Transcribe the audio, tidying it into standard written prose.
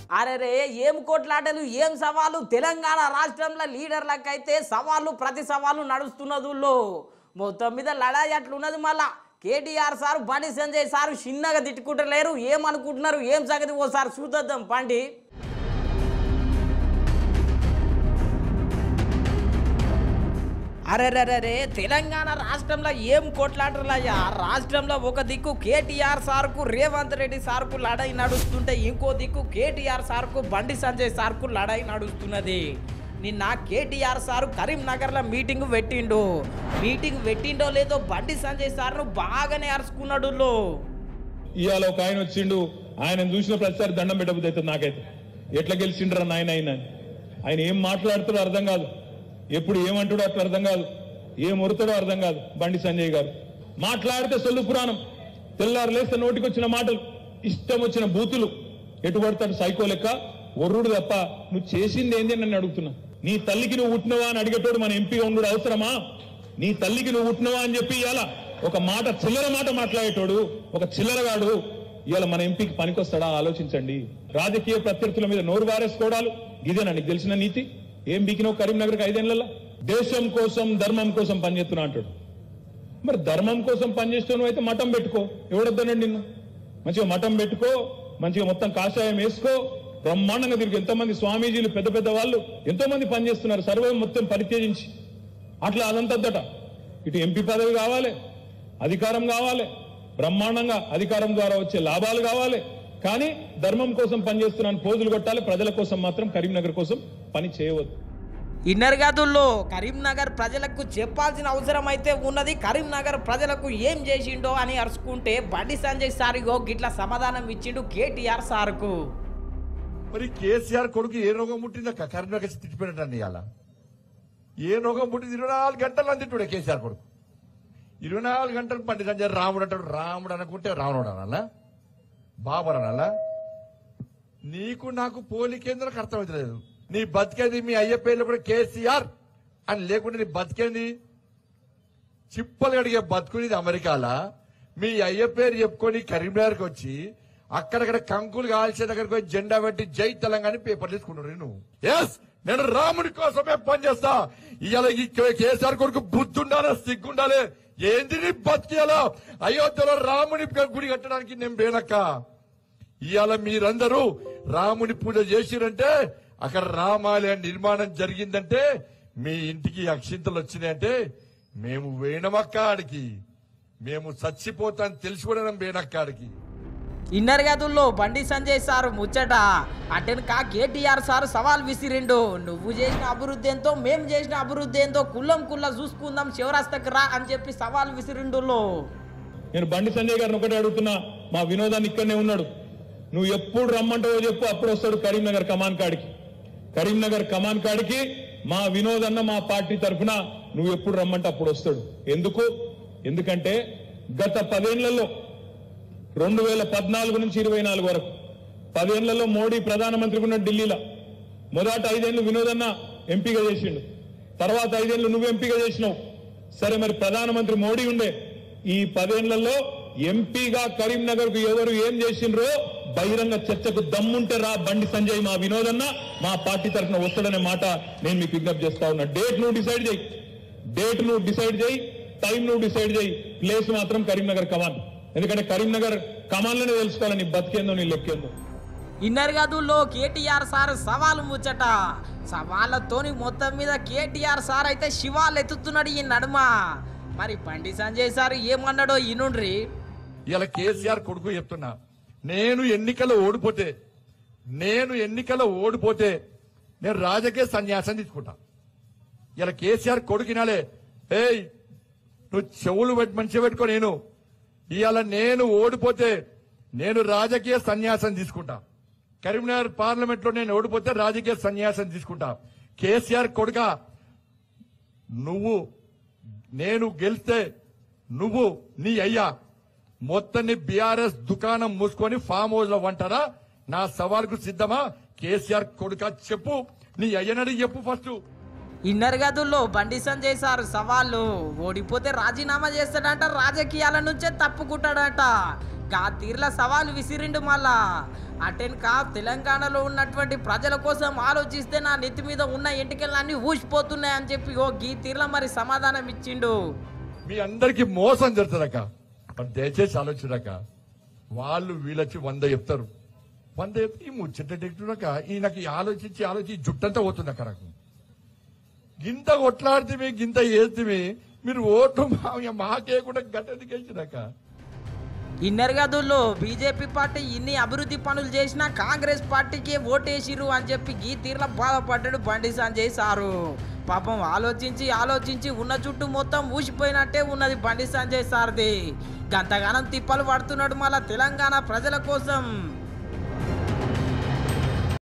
అరే రే ఏం కోట్లాటలు ఏం సవాలు తెలంగాణ రాష్ట్రంలో లీడర్లకైతే సవాళ్ళు ప్రతి సవాలు నడుస్తున్నదుల్లో మొత్తం మీద లడాయి అట్లున్నది. మళ్ళా కేటీఆర్ సార్ బండి సంజయ్ సార్ చిన్నగా తిట్టుకుంటలేరు. ఏమనుకుంటున్నారు ఏం సంగతి ఓసారి చూద్దాం పండి. అరెరెరే తెలంగాణ రాష్ట్రంలో ఏం కొట్లాటలయ్యా. రాష్ట్రంలో ఒక దిక్కు కేటీఆర్ సార్కు రేవంత్ రెడ్డి సార్కు లడాయి నడుస్తుంటే ఇంకో దిక్కు కేటీఆర్ సార్కు బండి సంజయ్ సార్కు లడాయి నడుస్తున్నది. నిన్న కేటీఆర్ సారు కరీంనగర్లో మీటింగ్ పెట్టిండో లేదో బండి సంజయ్ సార్ను బాగానే అరుచుకున్నాడు. ఇవాళ ఒక ఆయన వచ్చిండు, ఆయన చూసిన ప్రతిసారి దండం పెట్టబుద్ది అవుతుంది నాకైతే. ఎట్లా గెలిచిండ్రా నాయన ఆయన ఏం మాట్లాడుతాడో అర్థం కాదు, ఎప్పుడు ఏమంటాడో అట్లా అర్థం కాదు, ఏం ఒరుతాడో అర్థం కాదు. బండి సంజయ్ గారు మాట్లాడితే సొల్లు పురాణం, తెల్లారు లేస్తే నోటికి వచ్చిన మాటలు, ఇష్టం వచ్చిన బూతులు, ఎటు పడతాడు సైకో లెక్క ఒర్రుడు తప్ప నువ్వు చేసింది ఏంది అని నన్ను అడుగుతున్నా. నీ తల్లికి నువ్వు పుట్టినవా అని అడిగేటోడు మన ఎంపీగా ఉండడు అవసరమా? నీ తల్లికి నువ్వు పుట్టినవా అని చెప్పి ఇవాళ ఒక మాట చిల్లర మాట మాట్లాడేటోడు ఒక చిల్లరగాడు ఇవాళ మన ఎంపీకి పనికొస్తాడా ఆలోచించండి. రాజకీయ ప్రత్యర్థుల మీద నోరు వారేసుకోవడాలు ఇదేనా నీకు తెలిసిన నీతి? ఏం బీకినో కరీంనగర్కి 5 ఏళ్లలో దేశం కోసం ధర్మం కోసం పనిచేస్తున్నా అంటాడు. మరి ధర్మం కోసం పనిచేస్తున్నావు అయితే మఠం పెట్టుకో, ఎవడొద్దనండి నిన్ను. మంచిగా మఠం పెట్టుకో, మంచిగా మొత్తం కాషాయం వేసుకో, బ్రహ్మాండంగా తిరిగి. ఎంతోమంది స్వామీజీలు పెద్ద పెద్ద వాళ్ళు ఎంతో మంది పనిచేస్తున్నారు సర్వం మొత్తం పరిత్యజించి. అట్లా అదంతద్దట. ఇటు ఎంపీ పదవి కావాలి, అధికారం కావాలి, బ్రహ్మాండంగా అధికారం ద్వారా వచ్చే లాభాలు కావాలి, కానీ ధర్మం కోసం పనిచేస్తున్నాను పోజులు కొట్టాలి. ప్రజల కోసం మాత్రం కరీంనగర్ కోసం పని చేయవద్దు. ఇన్నర్ గదుల్లో కరీంనగర్ ప్రజలకు చెప్పాల్సిన అవసరం అయితే ఉన్నది. కరీంనగర్ ప్రజలకు ఏం చేసిండో అని అరుచుకుంటే బండి సంజయ్ సారిగో గిట్లా సమాధానం ఇచ్చిండు కేటీఆర్ సార్కు. మరి కేసీఆర్ కొడుకు ఏ రోగం పుట్టిందక్క? కరీంనగర్ తిట్టిపోయినట్టండి. ఇవాళ ఏ రోగం పుట్టింది? 24 గంటలు అందింటుడే కేసీఆర్ కొడుకు. 24 గంటలు బండి సంజయ్ రాముడు అంటాడు. రాముడు అనుకుంటే రావణుడు అనాలా, బాబర్ అనాలా? నీకు నాకు పోలికేందుకు అర్థమవుతలేదు. నీ బతికేది మీ అయ్య పేర్లు కూడా కేసీఆర్ అని లేకుంటే నీ బతికేంది? చిప్పలు అడిగే బతుకునేది అమెరికాలా. మీ అయ్య పేరు చెప్పుకొని కరీంనగర్కి వచ్చి అక్కడక్కడ కంకులు కాల్చే దగ్గరకు పోయి జెండా పెట్టి జై తెలంగాణ పేపర్లు తీసుకుంటున్నాడు నువ్వు. ఎస్, నేను రాముడి కోసమే పనిచేస్తా. ఇవాళ ఈ కేసీఆర్ కొడుకు బుద్ధి ఉండాలి, సిగ్గుండాలి. ఏంది నీ బతికేలా? అయోధ్యలో రాముని గుడి కట్టడానికి నేను పోయినక్క. ఇవాళ మీరందరూ రాముని పూజ చేసిరంటే, అక్కడ రామాలయ నిర్మాణం జరిగిందంటే, మీ ఇంటికి అక్షింతలు వచ్చినాయంటే మేము వేణమక్క ఆడికి, మేము చచ్చిపోతాం తెలుసుకోవడం వేణక్క ఆడికి. ఇన్నర్ గదుల్లో బండి సంజయ్ సారు ముచ్చట అటెనక కేటీఆర్ సారు సవాల్ విసిరిండు. నువ్వు చేసిన అభివృద్ధి ఏంతో మేము చేసిన అభివృద్ధి ఏంతో కుల్లం కుల్ల చూసుకుందాం శివరాస్తకు రా అని చెప్పి సవాల్ విసిరిండు. నేను బండి సంజయ్ గారిని ఒకటే అడుగుతున్నా, మా వినోదాన్ని ఇక్కడనే ఉన్నాడు, నువ్వు ఎప్పుడు రమ్మంటావో చెప్పు, అప్పుడు వస్తాడు కరీంనగర్ కమాన్ కాడికి. కరీంనగర్ కమాన్ కాడికి మా వినోదన్న మా పార్టీ తరఫున నువ్వు ఎప్పుడు రమ్మంటే అప్పుడు వస్తాడు. ఎందుకంటే గత 10 ఏళ్లలో 2014 నుంచి 24 వరకు 10 ఏళ్లలో మోడీ ప్రధానమంత్రి ఉన్న ఢిల్లీలో మొదట 5 ఏళ్లు వినోదన్న ఎంపీగా చేసిండు, తర్వాత 5 ఏళ్లు నువ్వు ఎంపీగా చేసినావు. సరే, మరి ప్రధానమంత్రి మోడీ ఉండే ఈ 10 ఏళ్లలో ఎంపీగా కరీంనగర్ కు ఎవరు ఏం చేసిండ్రో బహిరంగ చర్చకు దమ్ముంటే రా బండి సంజయ్, మా వినోదన్న మా పార్టీ తరఫున వస్తాడనే మాట నేను మీకు విజ్ఞప్తి చేస్తా ఉన్నా. డేట్ నువ్వు డిసైడ్ చేయి, టైం నువ్వు డిసైడ్ చేయి, ప్లేస్ మాత్రం కరీంనగర్ కమాన్. ఎందుకంటే కరీంనగర్ కమాన్లోనే తెలుసుకోవాలి నీ బతికేందో నీ లెక్కేందో. ఇన్నర్ గదుల్లో కేటీఆర్ సార్ సవాలు ముచ్చట. సవాళ్లతోని మొత్తం మీద కేటీఆర్ సార్ అయితే శివాలు ఎత్తుతున్నాడు ఈ నడుమ. మరి బండి సంజయ్ సార్ ఏమన్నాడో ఈనుండ్రి. ఇలా కేసీఆర్ కొడుకు చెప్తున్నా, నేను ఎన్నికల్లో ఓడిపోతే నేను రాజకీయ సన్యాసం తీసుకుంటా. ఇలా కేసీఆర్ కొడుకు వినాలే, ఏయ్ నువ్వు చెవులు మంచిగా పెట్టుకో. ఇవాళ నేను ఓడిపోతే నేను రాజకీయ సన్యాసం తీసుకుంటా. కరీంనగర్ పార్లమెంట్ లో నేను ఓడిపోతే రాజకీయ సన్యాసం తీసుకుంటా. కేసీఆర్ కొడుక, నేను గెలిస్తే నువ్వు నీ అయ్యా మొత్తాన్ని బీఆర్ఎస్ దుకాణం మూసుకొని ఫామ్ హౌస్ లో వంటారా? నా సవాల్కు సిద్ధమా? కేసీఆర్ కొడుక చెప్పు, నీ అయ్యనడి చెప్పు ఫస్ట్. ఇన్నర్ గదుల్లో బండి సంజయ్ సార్ సవాళ్ళు. ఓడిపోతే రాజీనామా చేస్తాడంట, రాజకీయాల నుంచే తప్పుకుంటాడట. గా తీర్ల సవాల్ విసిరిండు. మళ్ళా అటెన్క తెలంగాణలో ఉన్నటువంటి ప్రజల కోసం ఆలోచిస్తే నా నెత్తి మీద ఉన్న ఎంటికలన్నీ ఊసిపోతున్నాయి అని చెప్పి ఓ గీ తీర్ల మరి సమాధానం ఇచ్చిండు. మీ అందరికి మోసం జరుగుతుందక్క, మరి దయచేసి ఆలోచించక. వాళ్ళు వీళ్ళొచ్చి 100 చెప్తారు, 100 చెప్తే ఈ ముచ్చటెక్టున్నాక ఈయనకి ఆలోచించి జుట్టంతా పోతుందక్క. నాకు గింత కొట్లాడితే గింత వేస్తే మీరు ఓటు మాకేయకుండా గట్టెందుకు వేసినాక. ఇన్నర్ గదుల్లో బీజేపీ పార్టీ ఇన్ని అభివృద్ధి పనులు చేసినా కాంగ్రెస్ పార్టీకి ఓటేసిరు అని చెప్పి ఈ తీర్ల బాధపడ్డాడు బండి సంజయ్ సారు. పాపం ఆలోచించి ఉన్న చుట్టూ మొత్తం ఊసిపోయినట్టే ఉన్నది బండి సంజయ్ సార్ది. గంతగానం తిప్పలు పడుతున్నాడు మళ్ళా తెలంగాణ ప్రజల కోసం.